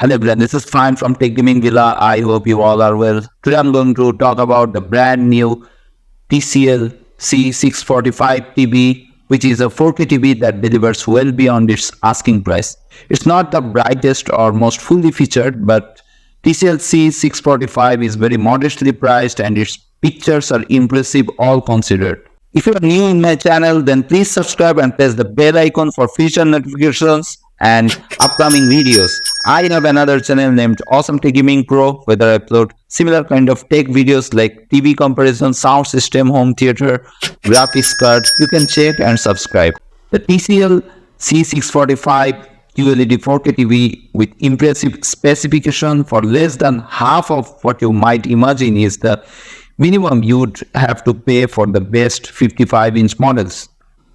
Hello everyone, this is Fine from Tech Gaming Villa. I hope you all are well. Today I'm going to talk about the brand new TCL C645 TV, which is a 4K TV that delivers well beyond its asking price. It's not the brightest or most fully featured, but TCL C645 is very modestly priced and its pictures are impressive all considered. If you are new in my channel, then please subscribe and press the bell icon for future notifications and upcoming videos. I have another channel named Awesome Tech Gaming Pro, where I upload similar kind of tech videos like TV comparison, sound system, home theater, graphics card. You can check and subscribe. The TCL C645 Qled 4K TV with impressive specification for less than half of what you might imagine is the minimum you'd have to pay for the best 55-inch models.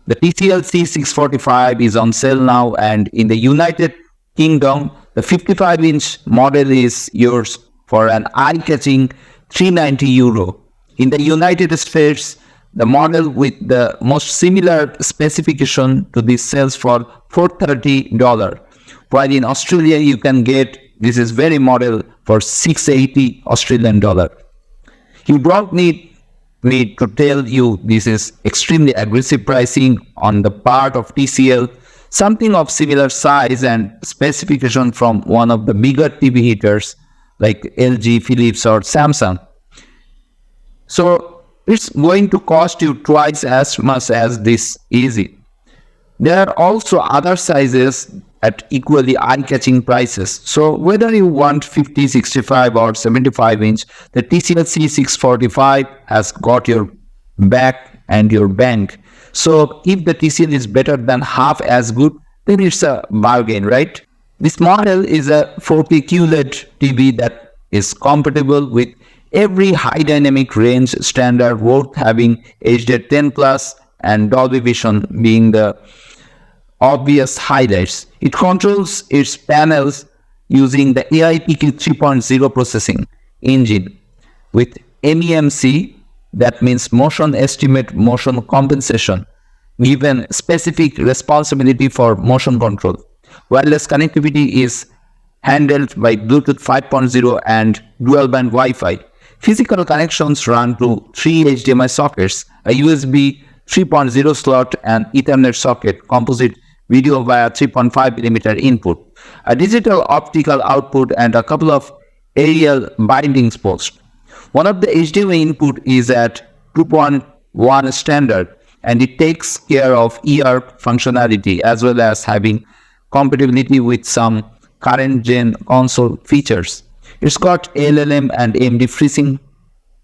The TCL C645 is on sale now, and in the United Kingdom, the 55-inch model is yours for an eye-catching €390. In the United States, the model with the most similar specification to this sells for $430, while in Australia you can get this is very model for $680 Australian dollar. You don't need me to tell you this is extremely aggressive pricing on the part of TCL, something of similar size and specification from one of the bigger TV heaters like LG, Philips or Samsung. So it's going to cost you twice as much as this easy. There are also other sizes at equally eye-catching prices. So whether you want 50, 65 or 75 inch, the TCL C645 has got your back and your bank. So if the TCL is better than half as good, then it's a bargain, right? This model is a 4K Qled TV that is compatible with every high dynamic range standard worth having, HDR10 Plus and Dolby Vision being the obvious highlights. It controls its panels using the AIPQ 3.0 processing engine with MEMC, that means motion estimate motion compensation, given specific responsibility for motion control. Wireless connectivity is handled by Bluetooth 5.0 and dual band Wi-Fi. Physical connections run to 3 HDMI sockets, a USB 3.0 slot and Ethernet socket, composite video via 3.5mm input, a digital optical output and a couple of aerial bindings posts. One of the HDMI input is at 2.1 standard and it takes care of ER functionality as well as having compatibility with some current gen console features. It's got LLM and AMD FreeSync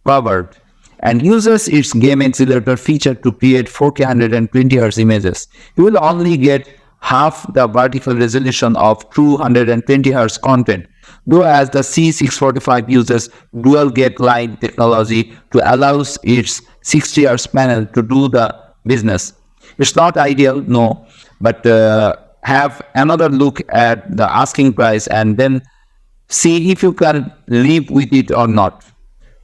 covered and uses its game accelerator feature to create 4K 120Hz images. You will only get half the vertical resolution of true 120Hz content, though as the C645 uses dual gate line technology to allow its 60Hz panel to do the business. It's not ideal, no, but have another look at the asking price and then see if you can live with it or not.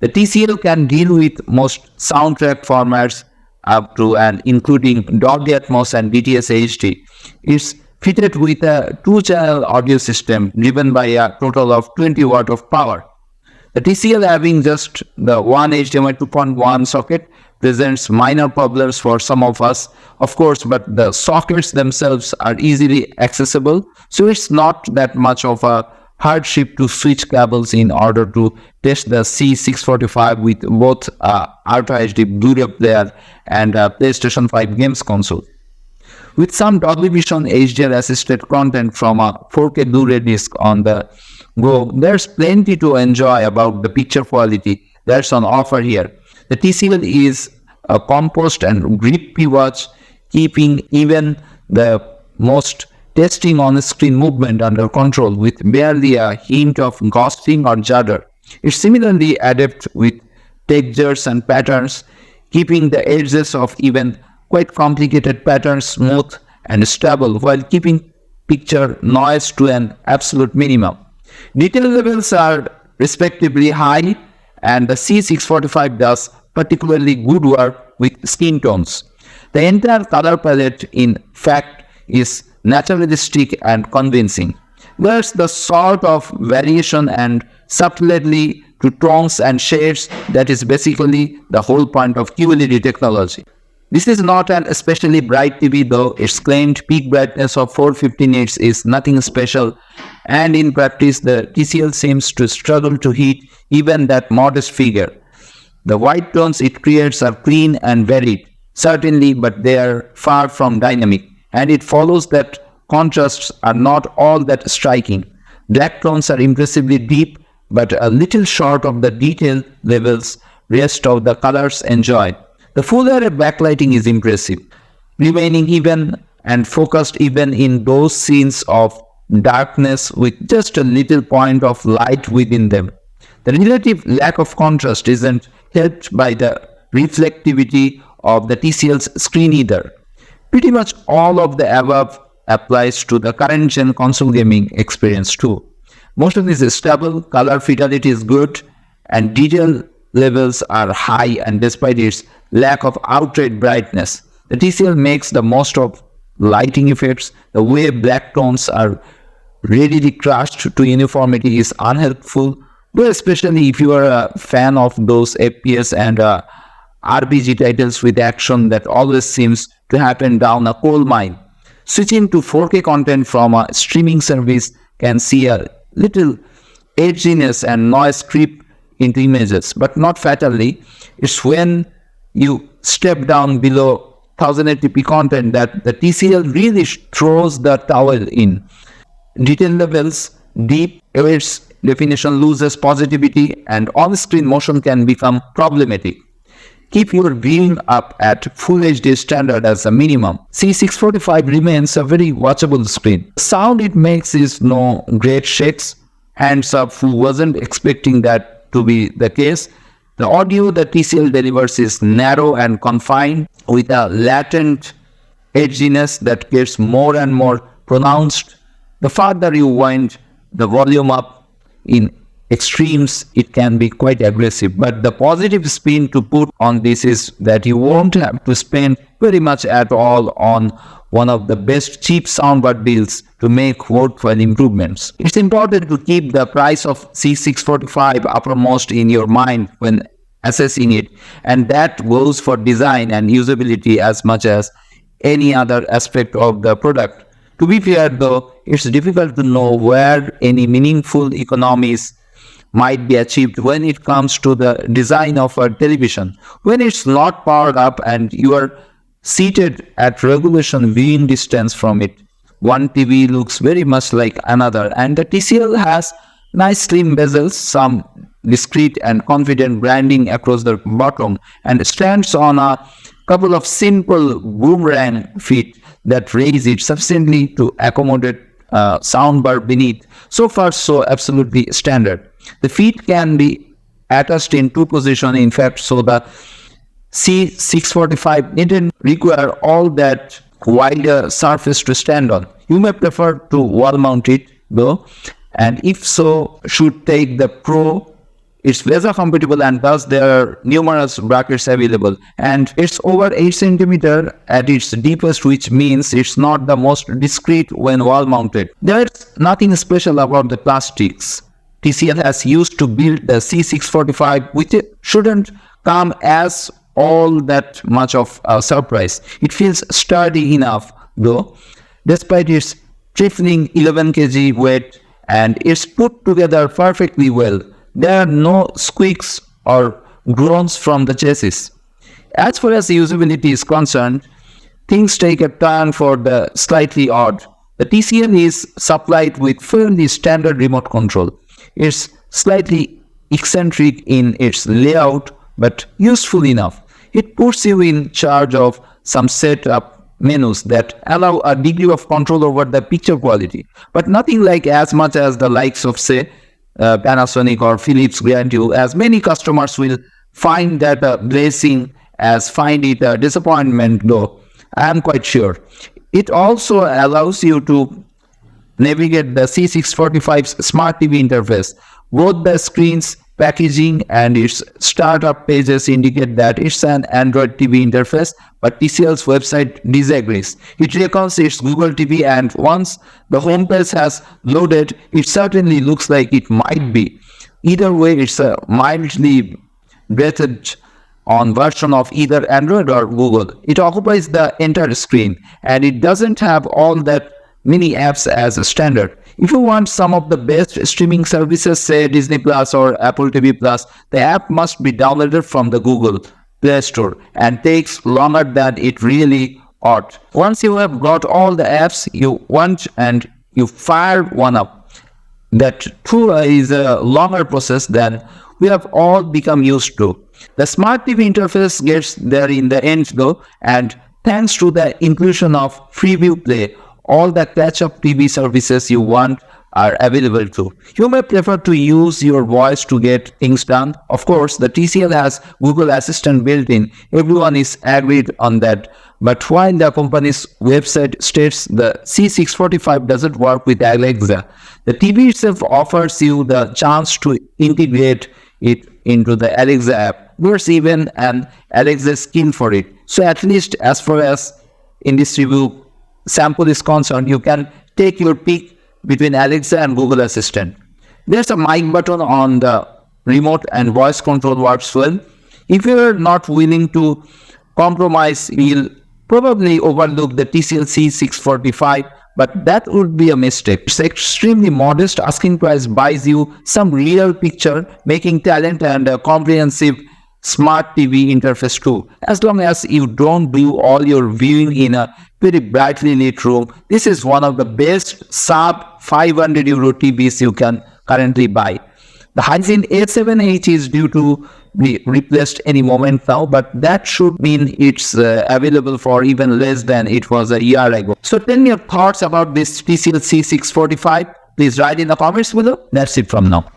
The TCL can deal with most soundtrack formats up to and including Dolby Atmos and DTS HD. It's fitted with a 2-channel audio system driven by a total of 20 watt of power. The TCL having just the one HDMI 2.1 socket presents minor problems for some of us, of course, but the sockets themselves are easily accessible, so it's not that much of a hardship to switch cables in order to test the C645 with both Ultra HD Blu-ray player and PlayStation 5 games console. With some Dolby Vision HDR assisted content from a 4K Blu-ray disc on the go, there's plenty to enjoy about the picture quality that's on offer here. The TCL is a composed and grippy watch, keeping even the most testing on-screen movement under control with barely a hint of ghosting or judder. It's similarly adept with textures and patterns, keeping the edges of even quite complicated patterns smooth and stable while keeping picture noise to an absolute minimum. Detail levels are respectively high, and the C645 does particularly good work with skin tones. The entire color palette, in fact, is naturalistic and convincing. There's the sort of variation and subtlety to tones and shades that is basically the whole point of QLED technology. This is not an especially bright TV, though its claimed peak brightness of 450 nits is nothing special, and in practice the TCL seems to struggle to hit even that modest figure. The white tones it creates are clean and varied, certainly, but they are far from dynamic, and it follows that contrasts are not all that striking. Black tones are impressively deep, but a little short of the detail levels rest of the colors enjoy. The full array backlighting is impressive, remaining even and focused even in those scenes of darkness with just a little point of light within them. The relative lack of contrast isn't helped by the reflectivity of the TCL's screen either. Pretty much all of the above applies to the current gen console gaming experience too. Motion is stable, color fidelity is good, and detail levels are high, and despite its lack of outright brightness, the TCL makes the most of lighting effects. The way black tones are readily crushed to uniformity is unhelpful, but especially if you are a fan of those FPS and RPG titles with action that always seems to happen down a coal mine. Switching to 4K content from a streaming service can see a little edginess and noise creep into images, but not fatally. It's when you step down below 1080p content that the TCL really throws the towel in. Detail levels deep, its definition loses positivity, and on-screen motion can become problematic. Keep your viewing up at Full HD standard as a minimum. C645 remains a very watchable screen. The sound it makes is no great shakes. Hands up who wasn't expecting that to be the case. The audio that TCL delivers is narrow and confined, with a latent edginess that gets more and more pronounced. The farther you wind the volume up in extremes, it can be quite aggressive. But the positive spin to put on this is that you won't have to spend very much at all on one of the best cheap soundbar deals to make worthwhile improvements. It's important to keep the price of C645 uppermost in your mind when assessing it, and that goes for design and usability as much as any other aspect of the product. To be fair though, it's difficult to know where any meaningful economies might be achieved when it comes to the design of a television. When it's not powered up and you are seated at regulation viewing distance from it, one TV looks very much like another, and the TCL has nice slim bezels, some discreet and confident branding across the bottom, and stands on a couple of simple boomerang feet that raise it sufficiently to accommodate a soundbar beneath. So far so absolutely standard. The feet can be attached in two positions, in fact, so the C645 didn't require all that wider surface to stand on. You may prefer to wall mount it though, and if so, should take the Pro. It's laser compatible, and thus there are numerous brackets available, and it's over 8 cm at its deepest, which means it's not the most discreet when wall mounted. There's nothing special about the plastics TCL has used to build the C645, which shouldn't come as all that much of a surprise. It feels sturdy enough though, despite its trifling 11 kg weight, and it's put together perfectly well. There are no squeaks or groans from the chassis. As far as usability is concerned, things take a turn for the slightly odd. The TCL is supplied with fairly standard remote control. It's slightly eccentric in its layout, but useful enough. It puts you in charge of some setup menus that allow a degree of control over the picture quality, but nothing like as much as the likes of, say, Panasonic or Philips grant you, as many customers will find that a blessing as find it a disappointment though, I am quite sure. It also allows you to navigate the C645's Smart TV interface. Both the screens packaging and its startup pages indicate that it's an Android TV interface, but TCL's website disagrees. It reckons it's Google TV, and once the homepage has loaded, it certainly looks like it might be. Either way, it's a mildly breathed on version of either Android or Google. It occupies the entire screen, and it doesn't have all that many apps as a standard. If you want some of the best streaming services, say Disney Plus or Apple TV Plus, the app must be downloaded from the Google Play Store and takes longer than it really ought. Once you have got all the apps you want and you fire one up, that too is a longer process than we have all become used to. The Smart TV interface gets there in the end though, and thanks to the inclusion of Freeview Play, all the catch-up TV services you want are available too. You may prefer to use your voice to get things done. Of course, the TCL has Google Assistant built in. Everyone is agreed on that. But while the company's website states the C645 doesn't work with Alexa, the TV itself offers you the chance to integrate it into the Alexa app. There's even an Alexa skin for it. So at least as far as in this review sample is concerned, you can take your pick between Alexa and Google Assistant. There's a mic button on the remote and voice control works well. If you're not willing to compromise, you'll probably overlook the TCL C645, but that would be a mistake. It's extremely modest. Asking price buys you some real picture, making talent and a comprehensive smart TV interface too. As long as you don't do all your viewing in a very brightly lit room, this is one of the best sub 500 euro TVs you can currently buy. The Hisense A7H is due to be replaced any moment now, but that should mean it's available for even less than it was a year ago. So tell me your thoughts about this TCL C645. Please write in the comments below. That's it from now.